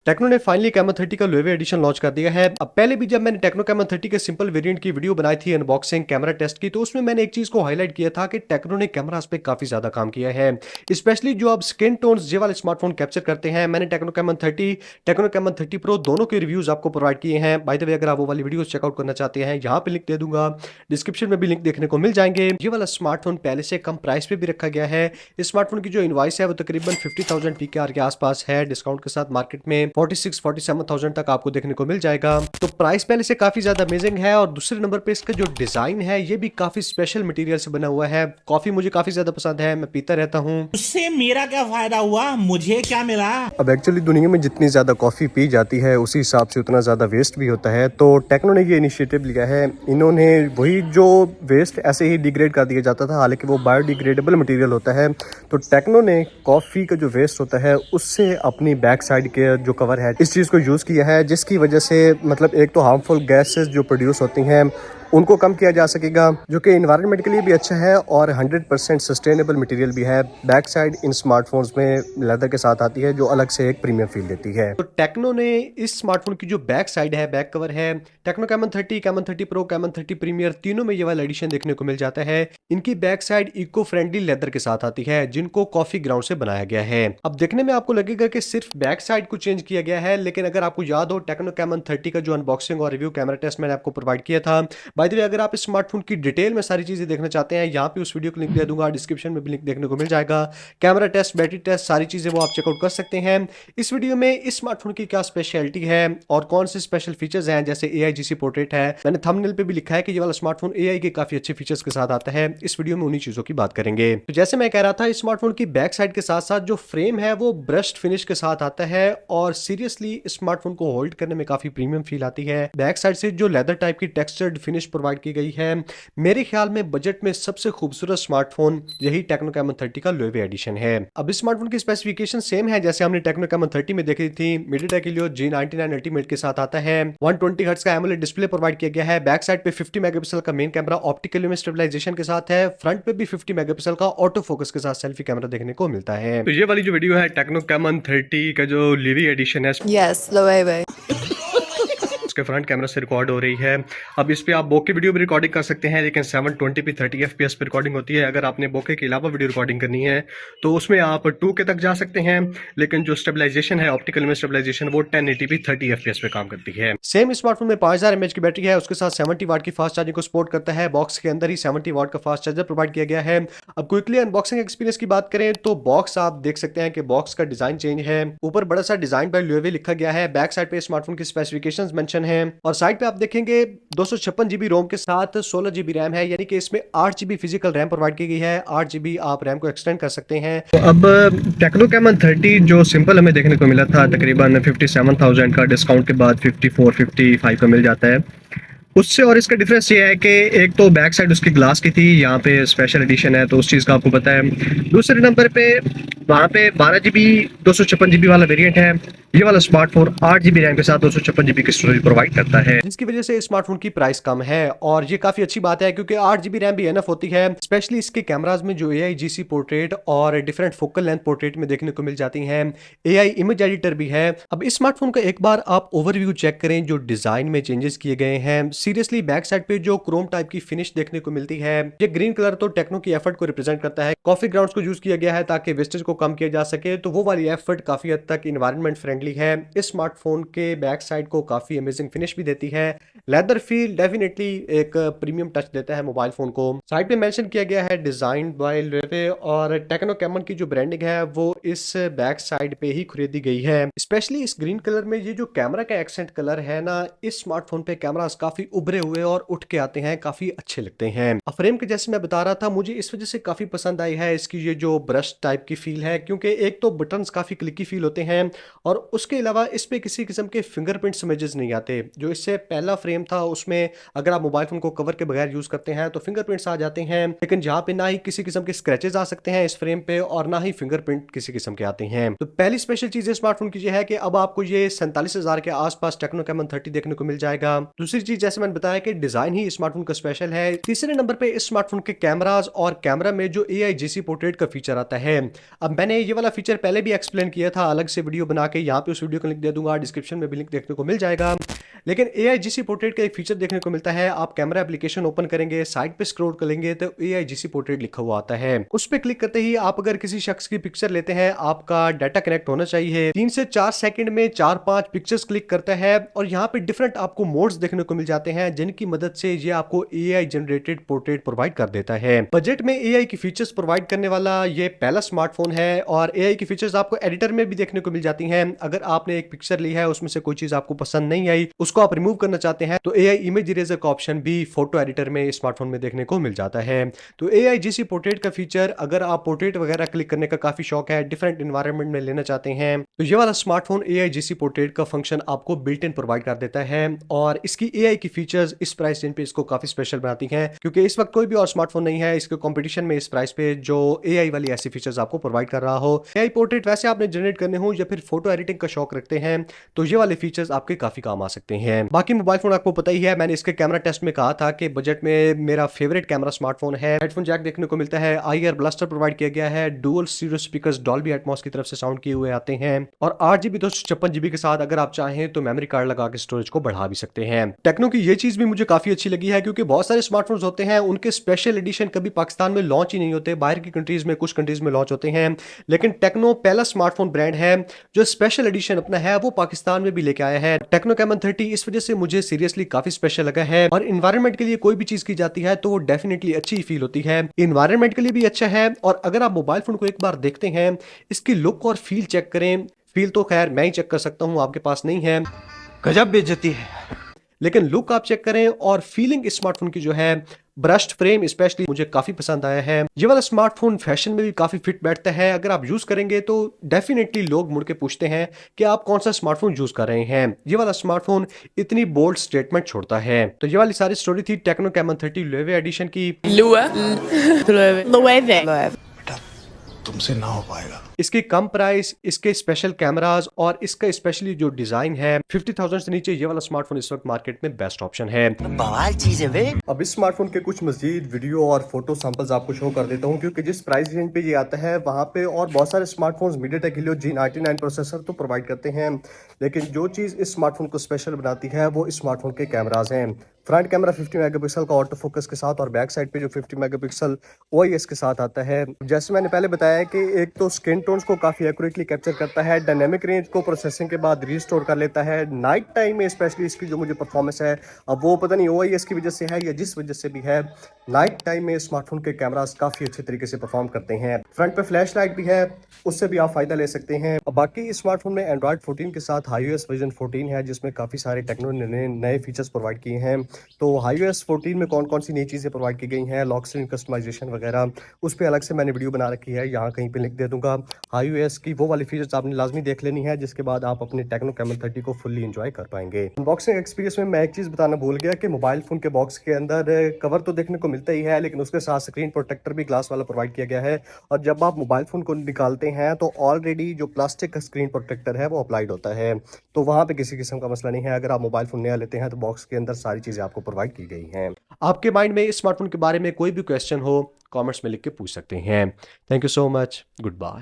Techno ने finally caiman 30 का Lowe edition launch कर दिया है। अब पहले भी जब मैंने टेक्नो कैमन 30 के सिंपल वेरिएंट की वीडियो बनाई थी अनबॉक्सिंग कैमरा टेस्ट की, तो उसमें मैंने एक चीज को हाईलाइट किया था कि टेक्नो ने कैमरास पे काफी ज्यादा काम किया है, स्पेशली जो अब स्किन टोन्स ये वाले स्मार्टफोन कैप्चर करते हैं। मैंने techno Camon 30, techno Camon 30 pro दोनों के रिव्यूज आपको प्रोवाइड किए हैं। बाय द वे, अगर आप वो वाली वीडियो चेकआउट करना चाहते हैं, यहाँ पे लिंक दे दूंगा, डिस्क्रिप्शन में भी लिंक देखने को मिल जाएंगे। ये वाला स्मार्टफोन पहले से कम प्राइस पे भी रखा गया है। इस स्मार्टफोन की जो इनवाइस है वो तकरीबन 50,000 PKR के आसपास है। डिस्काउंट के साथ मार्केट में 46-47,000 तक आपको देखने को मिल जाएगा। तो प्राइस पहले से काफी ज्यादा अमेजिंग है। और दूसरे नंबर पे इसका जो डिजाइन है ये भी काफी स्पेशल मटेरियल से बना हुआ है। कॉफी मुझे काफी ज्यादा पसंद है, मैं पीता रहता हूँ। उससे मेरा क्या फायदा हुआ, मुझे क्या मिला। अब एक्चुअली दुनिया में जितनी ज़्यादा कॉफ़ी पी जाती है उसी हिसाब से उतना ज़्यादा वेस्ट भी होता है। तो टेक्नो ने ये इनिशिएटिव लिया है। इन्होंने वही जो वेस्ट ऐसे ही डिग्रेड कर दिया जाता था, हालांकि वो बायोडिग्रेडेबल मटेरियल होता है, तो टेक्नो ने कॉफ़ी का जो वेस्ट होता है उससे अपनी बैक साइड के जो कवर है इस चीज़ को यूज़ किया है, जिसकी वजह से मतलब एक तो हार्मफुल गैसेस जो प्रोड्यूस होती हैं उनको कम किया जा सकेगा, जो कि इन्वायरमेंट के लिए भी अच्छा है और 100% सस्टेनेबल मटेरियल भी है। बैक साइड इन स्मार्टफोन्स में लेदर के साथ आती है, जो अलग से एक प्रीमियम फील देती है। तो टेक्नो ने इस स्मार्टफोन की जो बैक साइड है, बैक कवर है, Tecno Camon 30, Camon 30 pro, Camon 30 premier तीनों में ये वाला एडिशन देखने को मिल जाता है। इनकी back side eco friendly leather के साथ आती है, जिनको कॉफी ग्राउंड से बनाया गया है। अब देखने में आपको लगेगा कि सिर्फ बैक साइड को चेंज किया गया है, लेकिन अगर आपको याद हो टेक्नो कैमन 30 का जो अनबॉक्सिंग और रिव्यू कैमरा टेस्ट मैंने आपको प्रोवाइड किया था। बाय द वे, अगर आप इस स्मार्टफोन की डिटेल में सारी चीजें देखना चाहते हैं, यहाँ पे उस वीडियो को लिंक दे दूंगा, डिस्क्रिप्शन में भी लिंक देखने को मिल जाएगा। कैमरा टेस्ट, बैटरी टेस्ट, सारी चीजें वो आप चेकआउट कर सकते हैं। इस वीडियो में इस स्मार्टफोन की क्या स्पेशलिटी है और कौन से स्पेशल फीचर्स हैं, जैसे AIGC पोर्ट्रेट है। मैंने थंबनेल पे भी लिखा है कि ये वाला स्मार्टफोन AI के काफी अच्छे फीचर्स के साथ आता है। इस वीडियो में उन्हीं चीजों की बात करेंगे। तो जैसे मैं कह रहा था, इस स्मार्टफोन की बैक साइड के साथ साथ जो फ्रेम है वो ब्रश्ड फिनिश के साथ आता है और सीरियसली स्मार्टफोन को होल्ड करने में काफी प्रीमियम फील आती है। बैक साइड से जो लेदर टाइप की टेक्सचर्ड फिनिश प्रोवाइड की गई है, मेरे ख्याल में बजट में सबसे खूबसूरत स्मार्टफोन यही टेक्नो कैमन 30 का लोवे एडिशन है। अब इस स्मार्टफोन की स्पेसिफिकेशन सेम है जैसे हमने टेक्नो कैमन 30 में देखी थी। MediaTek Helio G99 अल्टीमेट के साथ आता है। 120 हर्ट्ज का एमोलेड डिस्प्ले प्रोवाइड किया गया है। बैक साइड पे 50 मेगापिक्सल का main camera optical image stabilization के साथ है। फ्रंट पे भी 50 मेगापिक्सल का ऑटो फोकस के साथ सेल्फी कैमरा देखने को मिलता है। तो ये वाली जो वीडियो है टेक्नो कैमन 30 का जो लिवी एडिशन है, Yes, Loewe. उसके फ्रंट कैमरा से रिकॉर्ड हो रही है। अब इस पे आप बोके वीडियो भी रिकॉर्डिंग कर सकते हैं, लेकिन 720p 30 fps पे रिकॉर्डिंग होती है। अगर आपने बोके के अलावा वीडियो रिकॉर्डिंग करनी है तो उसमें आप 2K तक जा सकते हैं, लेकिन जो स्टेबलाइजेशन है, ऑप्टिकल इमेज स्टेबलाइजेशन, वो 1080p 30 fps पे काम करती है। सेम स्मार्टफोन में 5000 mAh की बैटरी है, उसके साथ 70 वाट की फास्ट चार्जिंग को सपोर्ट करता है। बॉक्स के अंदर ही 70 वाट का फास्ट चार्जर प्रोवाइड किया गया है। अब क्विकली अनबॉक्सिंग एक्सपीरियंस की बात करें तो बॉक्स आप देख सकते हैं कि बॉक्स का डिजाइन चेंज है। ऊपर बड़ा सा डिजाइन बाय लोवे लिखा गया है। बैक साइड पे स्मार्टफोन की स्पेसिफिकेशंस मेंशन है और साइड पे आप देखेंगे 256 GB रोम के साथ 16 GB रैम है, यानी कि इसमें 8 GB फिजिकल रैम प्रोवाइड की गई है। 8 GB आप रैम को एक्सटेंड कर सकते हैं। तो अब टेक्नो कैमन 30 जो सिंपल हमें देखने को मिला था तकरीबन 57,000 का, डिस्काउंट के बाद 54-55 का मिल जाता है। उससे और इसका डिफरेंस ये है कि एक तो बैक साइड उसकी ग्लास की थी, यहाँ पे स्पेशल एडिशन है तो उस चीज़ का आपको पता है। दूसरे नंबर पे वहाँ पे 12 GB 256 GB वाला वेरिएंट है। ये वाला स्मार्टफोन 8 GB रैम के साथ 256 GB की स्टोरेज प्रोवाइड करता है, जिसकी वजह से स्मार्टफोन की प्राइस कम है। और ये काफी अच्छी बात है क्योंकि 8 GB रैम भी एनफ होती है, स्पेशली इसके कैमराज में जो AIGC पोर्ट्रेट और डिफरेंट फोकल लेंथ पोर्ट्रेट में देखने को मिल जाती हैं। AI इमेज एडिटर भी है। अब इस स्मार्टफोन का एक बार आप ओवरव्यू चेक करें, जो डिजाइन में चेंजेस किए गए हैं। सीरियसली बैक साइड पे जो क्रोम टाइप की फिनिश देखने को मिलती है, ये ग्रीन कलर तो टेक्नो की एफर्ट को रिप्रेजेंट करता है। कॉफी ग्राउंड्स को यूज किया गया है ताकि वेस्टेज को कम किया जा सके, तो वो वाली एफर्ट काफी हद तक इन्वायरमेंट फ्रेंडली है। इस स्मार्टफोन के बैक साइड को काफी अमेजिंग फिनिश भी देती है। लेदर फील डेफिनेटली एक प्रीमियम टच देता है मोबाइल फोन को। साइड पे मेंशन किया गया है डिजाइन बाय लोवे, और टेक्नो कैमन की जो ब्रांडिंग है वो इस बैक साइड पे ही खरीदी गई है। स्पेशली इस ग्रीन कलर में ये जो कैमरा का एक्सेंट कलर है ना, इस स्मार्टफोन पे कैमरास काफी उभरे हुए और उठ के आते हैं, काफी अच्छे लगते हैं। फ्रेम के जैसे मैं बता रहा था, मुझे इस वजह से काफी पसंद आई है इसकी ये जो ब्रश टाइप की फील है, क्योंकि एक तो बटन्स काफी क्लिकी फील होते हैं और उसके अलावा इस पे किसी किस्म के फिंगरप्रिंट इमेजेस नहीं आते। जो इससे पहला फ्रेम था उसमें अगर आप मोबाइल फोन को कवर के बगैर यूज करते हैं तो फिंगरप्रिंट्स आ जाते हैं, लेकिन यहाँ पे ना ही किसी किस्म के स्क्रैचेस आ सकते हैं इस फ्रेम पे और ना ही फिंगरप्रिंट किसी किस्म के आते हैं। तो पहली स्पेशल चीज स्मार्टफोन की ये है कि अब आपको ये 47,000 के आसपास टेक्नो कैमन 30 देखने को मिल जाएगा। दूसरी चीज जैसे मैंने बताया कि डिजाइन ही स्मार्टफोन का स्पेशल है। तीसरे नंबर पे इस स्मार्टफोन के कैमराज और कैमरा में जो AIGC पोर्ट्रेट का फीचर आता है। अब मैंने ये वाला फीचर पहले भी एक्सप्लेन किया था अलग से वीडियो बना के, यहाँ पे उस वीडियो का लिंक दे दूंगा, डिस्क्रिप्शन में भी लिंक देखने को मिल जाएगा। लेकिन AIGC पोर्ट्रेट का एक फीचर देखने को मिलता है। आप कैमरा एप्लीकेशन ओपन करेंगे, साइड पे स्क्रॉल करेंगे तो AIGC पोर्ट्रेट लिखा हुआ आता है। उस पर क्लिक करते ही आप अगर किसी शख्स की पिक्चर लेते हैं, आपका डाटा कनेक्ट होना चाहिए। 3 से 4 सेकंड में 4-5 पिक्चर्स क्लिक करता है और यहाँ पे डिफरेंट आपको मोड्स देखने को मिल जाते हैं, जिनकी मदद से ये आपको AI जनरेटेड पोर्ट्रेट प्रोवाइड कर देता है। बजट में AI की फीचर्स प्रोवाइड करने वाला ये पहला स्मार्टफोन है और AI की फीचर्स आपको एडिटर में भी देखने को मिल जाती हैं। अगर आपने एक पिक्चर ली है, उसमें से कोई चीज आपको पसंद नहीं आई, उसको आप रिमूव करना चाहते हैं, तो AI इमेज इरेजर का ऑप्शन भी फोटो एडिटर में स्मार्टफोन में देखने को मिल जाता है। तो AIGC पोर्ट्रेट का फीचर, अगर आप पोर्ट्रेट वगैरह क्लिक करने का काफी शौक है, डिफरेंट एनवायरनमेंट में लेना चाहते हैं, तो ये वाला स्मार्टफोन AIGC पोर्ट्रेट का फंक्शन आपको बिल्ट इन प्रोवाइड कर देता है। और इसकी AI की फीचर्स इस प्राइस रेंज पे इसको काफी स्पेशल बनाती हैं, क्योंकि इस वक्त कोई भी और स्मार्टफोन नहीं है इसके कंपटीशन में इस प्राइस पे जो AI वाली ऐसी फीचर्स आपको प्रोवाइड कर रहा हो। AI पोर्ट्रेट वैसे आपने जनरेट करने हो या फिर फोटो एडिटिंग का शौक रखते हैं, तो ये वाले फीचर्स आपके काफी काम आ सकते हैं। बाकी मोबाइल फोन आपको पता ही है, मैंने इसके कैमरा टेस्ट में कहा था कि बजट में मेरा फेवरेट कैमरा स्मार्टफोन है। हेडफोन जैक देखने को मिलता है, IR ब्लास्टर प्रोवाइड किया गया है, dual stereo speakers Dolby Atmos की तरफ से साउंड किए हुए आते हैं और 8GB 256GB के साथ अगर आप चाहें तो मेमोरी कार्ड लगा के स्टोरेज को बढ़ा भी सकते हैं। टेक्नो की ये चीज भी मुझे काफी अच्छी लगी है, क्योंकि बहुत सारे स्मार्टफोन्स होते हैं उनके स्पेशल एडिशन कभी पाकिस्तान में लॉन्च ही नहीं होते, बाहर की कंट्रीज में कुछ कंट्रीज में लॉन्च होते हैं, लेकिन टेक्नो पहला स्मार्टफोन ब्रांड है जो स्पेशल एडिशन अपना है वो पाकिस्तान में भी लेके आया है। टेक्नो कैमन 30 इस वजह से मुझे सीरियसली काफी स्पेशल लगा है और इन्वायरमेंट के लिए कोई भी चीज की जाती है तो वो डेफिनेटली अच्छी ही फील होती है, इन्वायरमेंट के लिए भी अच्छा है। और अगर आप मोबाइल फोन को एक बार देखते हैं, इसकी लुक और फील चेक करें, फील तो खैर मैं ही चेक कर सकता हूं, आपके पास नहीं है, गजब बेइज्जती है। लेकिन लुक आप चेक करें और फीलिंग इस स्मार्टफोन की जो है, ब्रश्ड फ्रेम स्पेशली मुझे काफी पसंद आया है। ये वाला स्मार्टफोन फैशन में भी काफी फिट बैठता है, अगर आप यूज करेंगे तो डेफिनेटली लोग मुड़ के पूछते हैं कि आप कौन सा स्मार्टफोन यूज कर रहे हैं। ये वाला स्मार्टफोन इतनी बोल्ड स्टेटमेंट छोड़ता है। तो ये वाली सारी स्टोरी थी टेक्नो कैमन 30 लोएवे एडिशन की। Loewe. तुमसे ना हो पाएगा। इसकी कम प्राइस, इसके स्पेशल कैमरास और इसका स्पेशली जो डिजाइन है, 50,000 से नीचे ये वाला स्मार्टफोन इस वक्त मार्केट में बेस्ट ऑप्शन है। बवाल चीज है वे। अब इस स्मार्टफोन के कुछ मजीद वीडियो और फोटो सैंपल्स आपको शो कर देता हूँ, क्योंकि जिस प्राइस रेंज पे ये आता है वहाँ पे और बहुत सारे smartphones MediaTek Helio G99 processor तो प्रोवाइड करते हैं, लेकिन जो चीज़ इस स्मार्टफोन को स्पेशल बनाती है वो इस स्मार्टफोन के कैमराज हैं। फ्रंट कैमरा 50 मेगापिक्सल का ऑटो फोकस के साथ और बैक साइड पे जो 50 मेगापिक्सल OIS के साथ आता है। जैसे मैंने पहले बताया कि एक तो स्किन टोन्स को काफ़ी एक्यूरेटली कैप्चर करता है, डायनेमिक रेंज को प्रोसेसिंग के बाद रीस्टोर कर लेता है। नाइट टाइम में स्पेशली इसकी जो मुझे परफॉर्मेंस है, अब वो पता नहीं OIS की वजह से है या जिस वजह से भी है, नाइट टाइम में स्मार्टफोन के कैमरास काफ़ी अच्छे तरीके से परफॉर्म करते हैं। फ्रंट पे फ्लैश लाइट भी है, उससे भी आप फायदा ले सकते हैं। बाकी इस स्मार्टफोन में एंड्रॉइड 14 के साथ iOS वर्जन 14 है, जिसमें काफ़ी सारे टेक्नो ने नए फीचर्स प्रोवाइड किए हैं। तो iOS 14 में कौन कौन सी नई चीज़ें प्रोवाइड की गई हैं, लॉक स्क्रीन कस्टमाइजेशन वगैरह, उस पर अलग से मैंने वीडियो बना रखी है, यहाँ कहीं पे लिंक दे दूंगा। iOS की वो वाली फीचर्स आपने लाजमी देख लेनी है, जिसके बाद आप अपने टेक्नो कैमन 30 को फुल्ली एंजॉय कर पाएंगे। अनबॉक्सिंग एक्सपीरियंस में मैं एक चीज़ बताना भूल गया कि मोबाइल फोन के बॉक्स के अंदर कवर तो देखने को मिलता ही है, लेकिन उसके साथ स्क्रीन प्रोटेक्टर भी ग्लास वाला प्रोवाइड किया गया है। और जब आप मोबाइल फोन को निकालते हैं तो ऑलरेडी जो प्लास्टिक का स्क्रीन प्रोटेक्टर है वो अप्लाइड होता है, तो वहाँ पे किसी किस्म का मसला नहीं है। अगर आप मोबाइल फोन नया लेते हैं तो बॉक्स के अंदर सारी चीज़ें आपको प्रोवाइड की गई हैं। आपके माइंड में इस स्मार्टफोन के बारे में कोई भी क्वेश्चन हो, कमेंट्स में लिख के पूछ सकते हैं। Thank you so much, good bye.